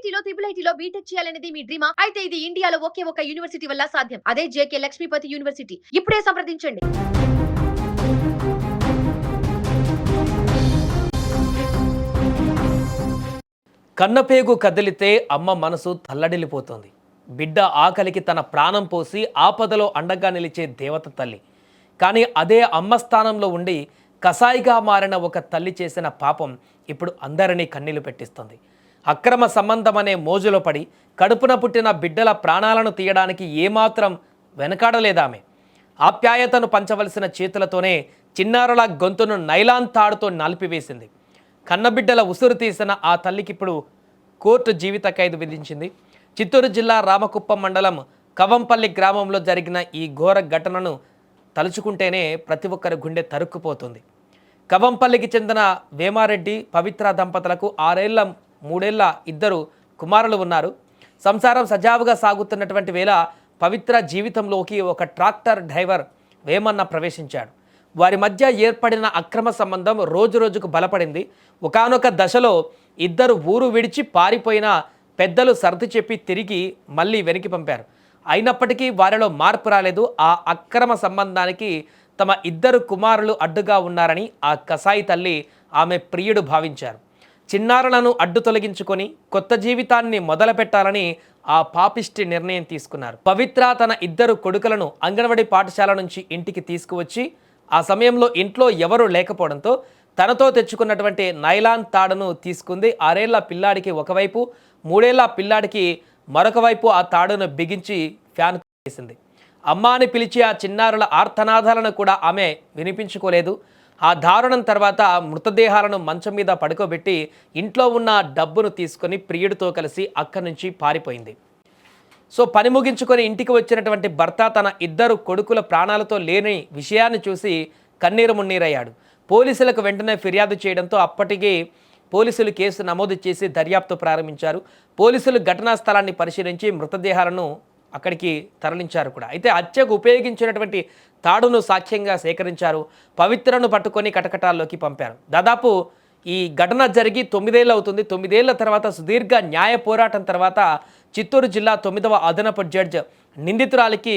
ఐఐటీలో ఐఐటీలో BTech చేయాలనేది మీ డ్రీమా? అయితే ఇది ఇండియాలో ఒకే ఒక యూనివర్సిటీ వల్ల సాధ్యం. అదే జేకే లక్ష్మీపతి యూనివర్సిటీ. ఇప్పుడే సంప్రదించండి. కన్నపేగు కదిలితే అమ్మ మనసు తల్లడిల్లిపోతుంది. బిడ్డ ఆకలికి తన ప్రాణం పోసి ఆపదలో అండగా నిలిచే దేవత తల్లి. కానీ అదే అమ్మ స్థానంలో ఉండి కసాయిగా మారిన ఒక తల్లి చేసిన పాపం ఇప్పుడు అందరినీ కన్నీళ్లు పెట్టిస్తుంది. అక్రమ సంబంధం అనే మోజులో పడి కడుపున పుట్టిన బిడ్డల ప్రాణాలను తీయడానికి ఏమాత్రం వెనకాడలేదామె. ఆప్యాయతను పంచవలసిన చేతులతోనే చిన్నారుల గొంతును నైలాన్ తాడుతో నలిపివేసింది. కన్నబిడ్డల ఉసురు తీసిన ఆ తల్లికిప్పుడు కోర్టు జీవిత ఖైదు విధించింది. చిత్తూరు జిల్లా రామకుప్పం మండలం కవంపల్లి గ్రామంలో జరిగిన ఈ ఘోర ఘటనను తలుచుకుంటేనే ప్రతి ఒక్కరి గుండె తరుక్కుపోతుంది. కవంపల్లికి చెందిన వేమారెడ్డి పవిత్ర దంపతులకు 6 ఏళ్ల 3 ఏళ్ల 2 కుమారులు ఉన్నారు. సంసారం సజావుగా సాగుతున్నటువంటి వేళ పవిత్ర జీవితంలోకి ఒక ట్రాక్టర్ డ్రైవర్ వేమన్న ప్రవేశించాడు. వారి మధ్య ఏర్పడిన అక్రమ సంబంధం రోజురోజుకు బలపడింది. ఒకానొక దశలో ఇద్దరు ఊరు విడిచి పారిపోయిన పెద్దలు సర్ది చెప్పి తిరిగి మళ్ళీ వెనక్కి పంపారు. అయినప్పటికీ వారిలో మార్పు రాలేదు. ఆ అక్రమ సంబంధానికి తమ 2 కుమారులు అడ్డుగా ఉన్నారని ఆ కసాయి తల్లి ఆమె ప్రియుడు భావించారు. చిన్నారులను అడ్డు తొలగించుకొని కొత్త జీవితాన్ని మొదలుపెట్టాలని ఆ పాపిష్టి నిర్ణయం తీసుకున్నారు. పవిత్ర తన 2 కొడుకులను అంగన్వాడీ పాఠశాల నుంచి ఇంటికి తీసుకువచ్చి ఆ సమయంలో ఇంట్లో ఎవరూ లేకపోవడంతో తనతో తెచ్చుకున్నటువంటి నైలాన్ తాడును తీసుకుంది. 6 ఏళ్ల పిల్లాడికి ఒకవైపు, 3 ఏళ్ల పిల్లాడికి మరొక వైపు ఆ తాడును బిగించి ఫ్యాన్ వేసింది. అమ్మ అని పిలిచి ఆ చిన్నారుల ఆర్తనాదాలను కూడా ఆమె వినిపించుకోలేదు. ఆ దారుణం తర్వాత మృతదేహాలను మంచం మీద పడుకోబెట్టి ఇంట్లో ఉన్న డబ్బును తీసుకొని ప్రియుడితో కలిసి అక్కడి నుంచి పారిపోయింది. సో పని ముగించుకొని ఇంటికి వచ్చినటువంటి భర్త తన 2 కొడుకుల ప్రాణాలతో లేని విషయాన్ని చూసి కన్నీరు మున్నీరయ్యాడు. పోలీసులకు వెంటనే ఫిర్యాదు చేయడంతో అప్పటికి పోలీసులు కేసు నమోదు చేసి దర్యాప్తు ప్రారంభించారు. పోలీసులు ఘటనా స్థలాన్ని పరిశీలించి మృతదేహాలను అక్కడికి తరలించారు కూడా. అయితే హత్యకు ఉపయోగించినటువంటి తాడును సాక్ష్యంగా సేకరించారు. పవిత్రను పట్టుకొని కటకటాల్లోకి పంపారు. దాదాపు ఈ ఘటన జరిగి 9 ఏళ్ళు అవుతుంది. 9 ఏళ్ల తర్వాత సుదీర్ఘ న్యాయ పోరాటం తర్వాత చిత్తూరు జిల్లా 9వ అదనపు జడ్జి నిందితురాలికి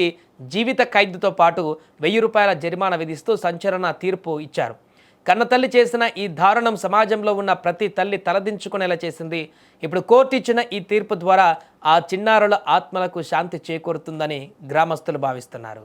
జీవిత ఖైదుతో పాటు 1000 రూపాయల జరిమానా విధిస్తూ సంచలన తీర్పు ఇచ్చారు. కన్నతల్లి చేసిన ఈ దారుణం సమాజంలో ఉన్న ప్రతి తల్లి తలదించుకునేలా చేసింది. ఇప్పుడు కోర్టు ఇచ్చిన ఈ తీర్పు ద్వారా ఆ చిన్నారుల ఆత్మలకు శాంతి చేకూరుతుందని గ్రామస్తులు భావిస్తున్నారు.